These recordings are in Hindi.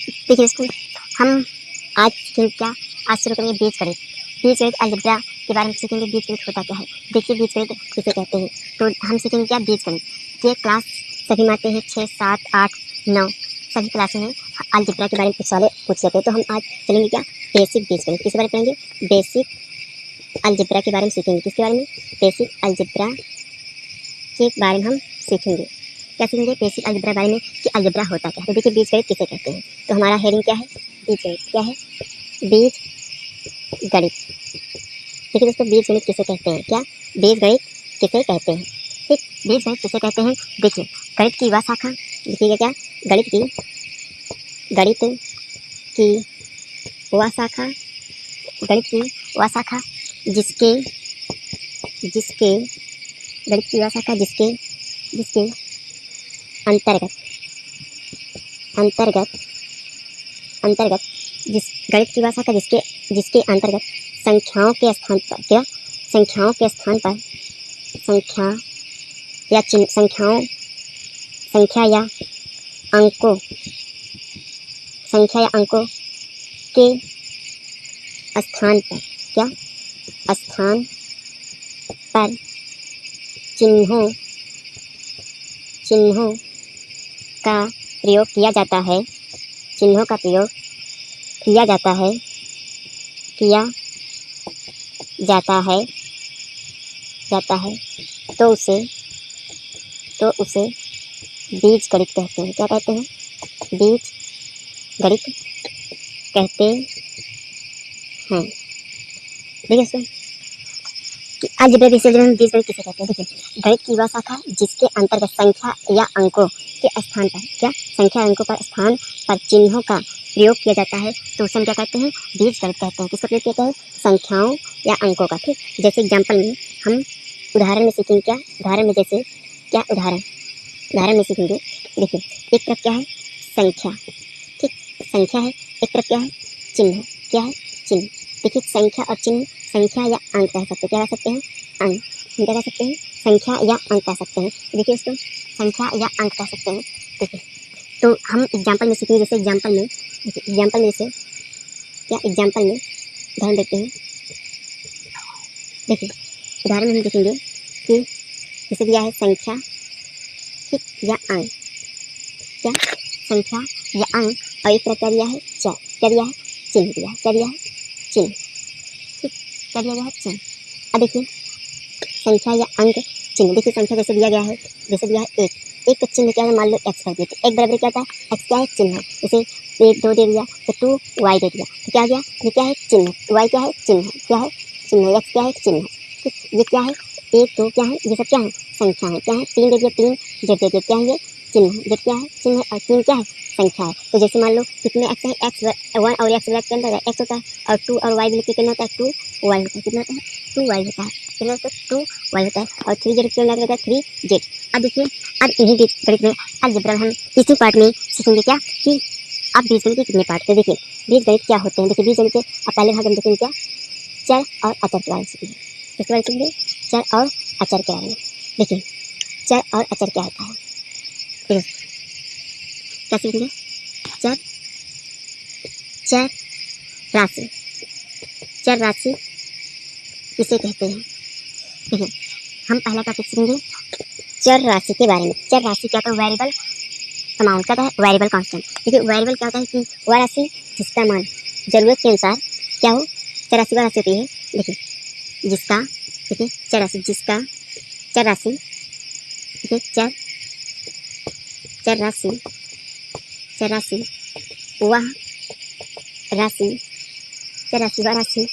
देखिए दोस्तों, हम आज क्या आज शुरू करेंगे बीजगणित। बीजगणित अलजेब्रा के बारे में सीखेंगे। बीजगणित होता क्या है, देखिए बीजगणित किसे कहते हैं। तो हम सीखेंगे क्या बीजगणित। ये क्लास सभी में आते हैं, 6, 7, 8, 9 सभी क्लासें हैं। अलजेब्रा के बारे में कुछ सवाल पूछ लेते हैं। तो हम आज चलेंगे क्या बेसिक बीजगणित। किसके बारे में पढ़ेंगे, बेसिक अलजेब्रा के बारे में सीखेंगे। किसके बारे में, बेसिक अलजेब्रा के बारे में हम सीखेंगे। क्या सीखेंगे, बेसिक अलजेब्रा बारे में कि अलजेब्रा होता क्या है। तो देखिए बीजगणित किसे कहते हैं। तो हमारा हेडिंग क्या है, बीजगणित क्या है, बीजगणित। देखिए दोस्तों, बीजगणित किसे कहते हैं, क्या बीजगणित किसे कहते हैं। ठीक, बीजगणित किसे कहते हैं। देखिए गणित की वह शाखा, देखिएगा क्या गणित की वह शाखा, गणित की वह शाखा जिसके गणित की वह शाखा जिसके अंतर्गत जिस गणित की वह शाखा जिसके अंतर्गत संख्याओं के स्थान पर संख्या या अंकों के स्थान पर चिन्हों का प्रयोग किया जाता है। तो उसे बीजगणित कहते हैं। क्या कहते हैं, बीजगणित कहते हैं। देखिए दोस्तों, अलजेब्रा में बीजगणित किसे कहते हैं। देखिए गणित की वह शाखा जिसके अंतर्गत संख्या या अंकों के स्थान पर चिन्हों का प्रयोग किया जाता है। तो उसे हम क्या कहते हैं, बीजगणित कहते हैं। किसका प्रयोग किया जाता है, संख्याओं या अंकों का। ठीक, जैसे एग्जाम्पल में हम उदाहरण में सीखेंगे। क्या उदाहरण में सीखेंगे। देखिए एक तरफ क्या है, संख्या। ठीक, संख्या है। एक तरफ क्या है, चिन्ह। क्या है, चिन्ह। देखिए संख्या और चिन्ह, संख्या या अंक कह सकते हैं। क्या कह सकते हैं, अंक। हम क्या कह सकते हैं, संख्या या अंक कह सकते हैं। देखिए इसको संख्या या अंक कह सकते हैं। देखिए तो हम एग्जाम्पल में सीखेंगे। जैसे एग्जाम्पल में उदाहरण देखते हैं। देखिए उदाहरण में हम देखेंगे कि जैसे दिया है संख्या, ठीक, या अंक। क्या संख्या या अंक, और एक तरफ क्या दिया है, क्या दिया है, चिन्ह दिया है। क्या दिया है, चिन्ह। ठीक, क्या दिया गया है, चिन्ह। अब देखिए संख्या या अंक, चिन्ह। देखिए संख्या जैसे दिया गया है, एक का चिन्ह क्या है, मान लो x कर दिया। तो एक बराबर क्या होता है, x क्या है, चिन्ह है। जैसे 1, 2 दे दिया तो 2y दे दिया। तो क्या गया, ये क्या है, चिन्ह। y क्या है, चिन्ह है। क्या है, चिन्ह है। x क्या है, चिन्ह है। ठीक, ये क्या है, 1, 2 क्या है, ये सब क्या है, संख्या है। क्या है, 3 दे दिया, 3 z दे दिया। क्या है, ये चिन्ह है। z क्या है, चिन्ह है, और 3 क्या है, संख्या है। तो जैसे मान लो कितने x है, x 1 और x ब्रैकेट के अंदर x होता है, और 2 और y लिख के कितना होता है, 2y होता है। कितना होता है, 2y होता है। कितना होता है, 2y होता है। और 3 z के अंदर होता है 3z। अब देखिए, अब इन्हीं बीजगणित में अलजेब्रा में हम इसी पार्ट में सीखेंगे क्या कि अब बीजगणित के कितने पार्ट थे। देखिए बीजगणित क्या होते हैं। देखिए बीजगणित के अब पहले भाग हम देखेंगे क्या, चर और अचर के बारे में सीखेंगे। किसके बारे में सीखेंगे, चर और अचर के बारे में। देखिए चर और अचर क्या होता है, ठीक है, क्या सीखेंगे, चर राशि किसे कहते हैं। देखिए हम पहला टॉपिक सीखेंगे चर राशि के बारे में। चर राशि क्या होता है, वेरिएबल अमाउंट का है, वेरिएबल कांस्टेंट। देखिए वेरिएबल क्या होता है कि वह राशि जिसका मान जरूरत के अनुसार क्या हो, चर राशि वह राशि होती है। देखिए जिसका, देखिए चर राशि, जिसका चर राशि, देखिए चर राशि वह राशि, चर राशि वह राशि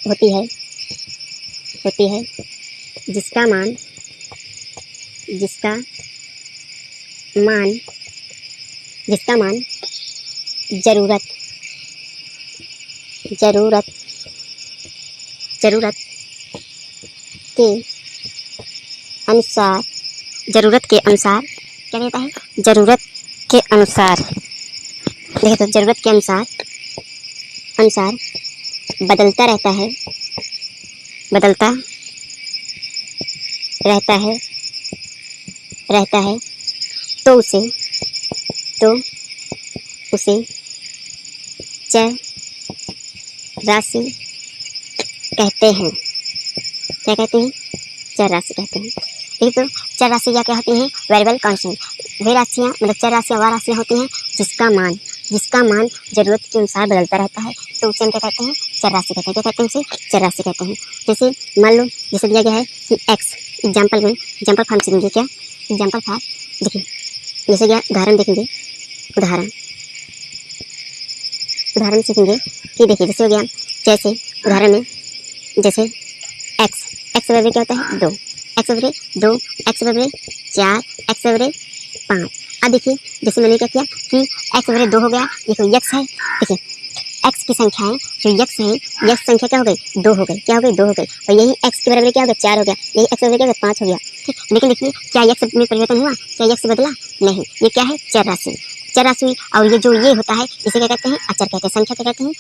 होती है जिसका मान जरूरत के अनुसार क्या कहता है, जरूरत के अनुसार। देखिए तो जरूरत के अनुसार बदलता रहता है तो उसे तो उसे चर राशि कहते हैं। क्या कहते हैं? चर राशि कहते हैं। ठीक, तो चर राशियाँ क्या होती हैं? Variable constant. वे राशियाँ मतलब चर राशियाँ वह राशियाँ होती हैं जिसका मान जरूरत के अनुसार बदलता रहता है, तो उसे हम क्या कहते हैं? चर राशि कहते हैं। क्या कहते हैं? उसे चर राशि कहते हैं। जैसे मान लो, जैसे दिया गया है कि x, एग्जाम्पल फॉर्म सीखेंगे। क्या एग्जाम्पल फॉर्म? देखिए, जैसे क्या उदाहरण देखेंगे, उदाहरण सीखेंगे कि देखिए, जैसे हो गया, जैसे उदाहरण में जैसे x बराबर क्या होता है? 2, x बराबर 2, x बराबर 4, x बराबर 5। अब देखिए, जैसे मैंने क्या किया कि x बराबर 2 हो गया, ये कोई x है। देखिए, x की संख्या है, जो x है, x संख्या क्या हो गई? 2 हो गई। क्या हो गई? 2 हो गई। और यही x के बराबर क्या हो गया? 4 हो गया। यही x बराबर क्या हो गया? 5 हो गया। ठीक, लेकिन देखिए, क्या x में परिवर्तन हुआ? क्या x बदला? नहीं। ये क्या है? चर राशि हुई। और ये जो ये होता है, इसे क्या कहते हैं? अचर कहते हैं। संख्या क्या कहते हैं?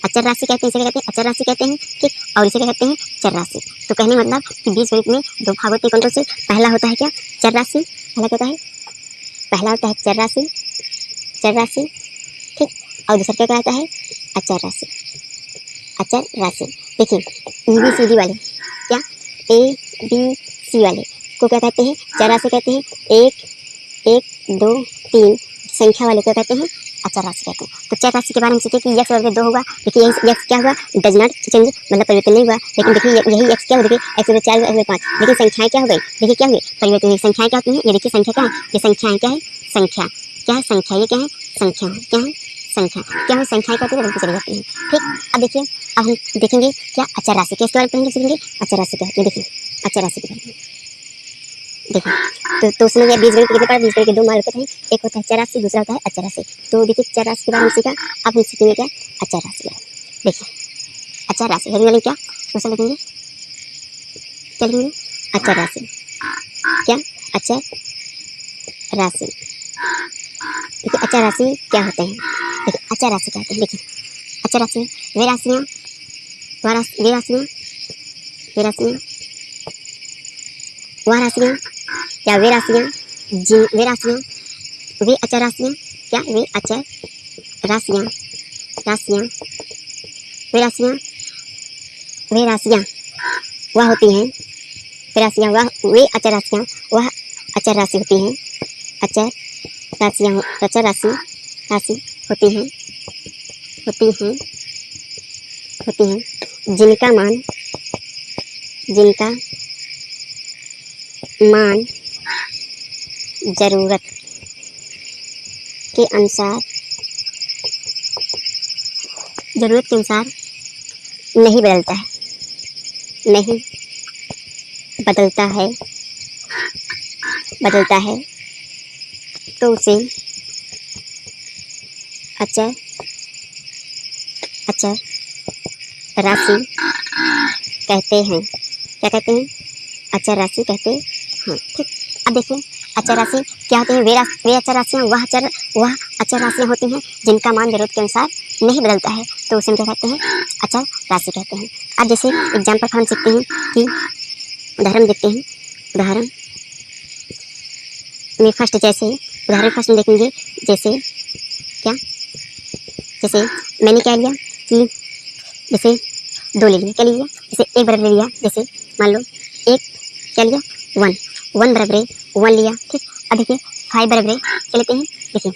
अचर राशि कहते हैं। इसे क्या कहते हैं? अचर राशि कहते हैं। ठीक, और इसे क्या कहते हैं? चर राशि। तो कहने मतलब कि बीजगणित में 2 भाग होते हैं। कौन कौन से? पहला होता है क्या? चर राशि। पहला होता है चर राशि। ठीक, और दूसरा क्या कहता है? अचर राशि। देखिए, ABCD वाले, क्या ABC वाले को क्या कहते हैं? चर राशि कहते हैं। 1 2 3 संख्या वाले को कहते हैं? अचर राशि कहते हैं। तो चर राशि के बारे में सीखे कि x बराबर 2 होगा। देखिए, यही x क्या हुआ? डज नॉट चेंज, मतलब परिवर्तन नहीं हुआ। लेकिन देखिए, यही x क्या हुआ? देखिए, x बराबर 4 हुआ, x बराबर 5। लेकिन संख्याएं क्या हो गई? देखिए, क्या हुई? परिवर्तन हुई। संख्याएं क्या होती हैं? ये देखिए, संख्या क्या है? ये संख्याएं क्या है? संख्या। क्या है? संख्या। ये क्या है? संख्या। क्या है? संख्या। क्या है? संख्याएं क्या होती है? बदलती चली जाती हैं। ठीक, अब देखिए, अब हम देखेंगे क्या अचर राशि। किसके बारे में पढ़ेंगे? सीखेंगे अचर राशि क्या है। देखिए, अचर राशि के बारे में देखिए, तो उसमें बीजगणित कितने पढ़ा? बीजगणित के 2 मार्ग होते हैं। एक होता है चर राशि, दूसरा होता है अचर राशि। तो देखिए, चर राशि के बारे में सीखा। अब हम सीखेंगे क्या? अचर राशि के बारे में। देखिए, अचर राशि हेडिंग क्या? दूसरा लिखेंगे, क्या लिखेंगे? अचर राशि। क्या? अचर राशि। देखिए, अचर राशि क्या होते हैं? देखिए, अचर राशि क्या होते हैं? देखिए, अचर राशि वे राशियाँ वह राशियाँ क्या? वे राशियाँ वे अचर राशियाँ। क्या? वे अचर राशियाँ वे राशियाँ वह होती हैं। वे अचर राशियाँ वह अचर राशि होती हैं। अचर राशि होती हैं जिनका मान जरूरत के अनुसार नहीं बदलता है, तो उसे अचर राशि कहते हैं। क्या कहते हैं? अचर राशि कहते हैं। ठीक, अब देखिए, अचर राशि क्या होते हैं? वे अचर राशियाँ वह अचर राशियाँ होती हैं जिनका मान जरूरत के अनुसार नहीं बदलता है, तो उसे क्या कहते हैं? अचर राशि कहते हैं। अब जैसे एग्जाम्पल हम सीखते हैं कि उदाहरण देखते हैं। उदाहरण में फर्स्ट में देखेंगे, जैसे क्या? जैसे मैंने क्या लिया कि जैसे 2 ले लिया। क्या ले लिया? जैसे 1 बराबर ले लिया। जैसे मान लो 1 क्या लिया? 1 बराबर 1 लिया। ठीक, अब देखिए 5 बराबर क्या लेते हैं? देखिए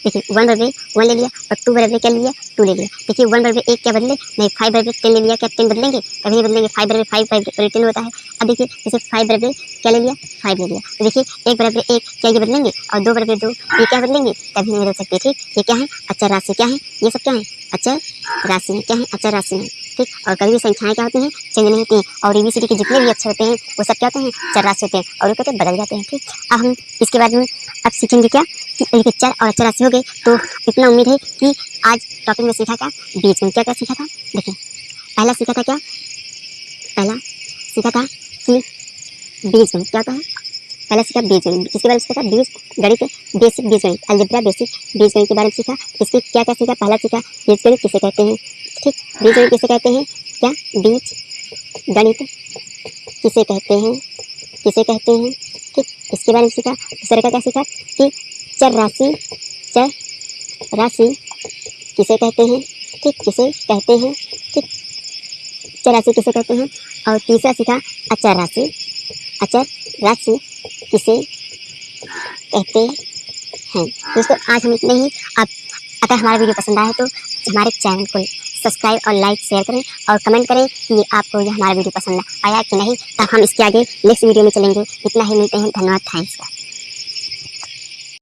1 बराबर 1 ले लिया और 2 बराबर क्या ले लिया? 2 ले लिया। देखिए 1 बराबर 1 क्या बदले? नहीं, 5 बराबर 10 ले लिया। क्या 10 बदलेंगे? कभी नहीं बदलेंगे। 5 बराबर 5 बराबर 10 होता है। अब देखिए, जैसे 5 बराबर क्या ले लिया? 5 ले लिया। तो देखिए 1 बराबर 1 क्या ये बदलेंगे? और 2 बराबर 2 ये क्या बदलेंगे? कभी नहीं बदल सकते। ठीक, ये क्या है? अचर राशि। क्या है? ये सब क्या है? अचर राशि। क्या है? अचर राशि है। ठीक, और कभी भी संख्याएं क्या होती हैं? चेंज नहीं होती हैं। और ABCD के जितने भी अक्षर होते हैं वो सब क्या होते हैं? चर राशि होते हैं, और वो कहते हैं बदल जाते हैं। ठीक, अब हम इसके बारे में अब सीखेंगे क्या कि देखिए, चर और अचर राशि हो गए। तो इतना उम्मीद है कि आज टॉपिक में सीखा क्या? बीजगणित। क्या सीखा था? देखिए, पहला सीखा था क्या? पहला सीखा था कि बीजगणित क्या होता है? पहला सीखा बीजगणित। किसके बारे में सीखा था? बीजगणित, बेसिक बीजगणित, अलजेब्रा बेसिक बीजगणित के बारे में सीखा। इसके क्या क्या सीखा? पहला सीखा बीजगणित किसे कहते हैं। ठीक, बीजगणित किसे कहते हैं? क्या? बीजगणित किसे कहते हैं? ठीक, इसके बारे में सीखा। दूसरे का क्या सीखा कि चर राशि किसे कहते हैं, ठीक, किसे कहते हैं, ठीक, चर राशि किसे कहते हैं। और तीसरा सीखा अचर राशि किसे कहते हैं। दोस्तों आज हम इतने ही। आप अगर हमारा वीडियो पसंद आए तो हमारे चैनल को सब्सक्राइब और लाइक शेयर करें और कमेंट करें कि आपको यह हमारा वीडियो पसंद आया कि नहीं, तब हम इसके आगे नेक्स्ट वीडियो में चलेंगे। इतना ही, मिलते हैं, धन्यवाद, थैंक्स।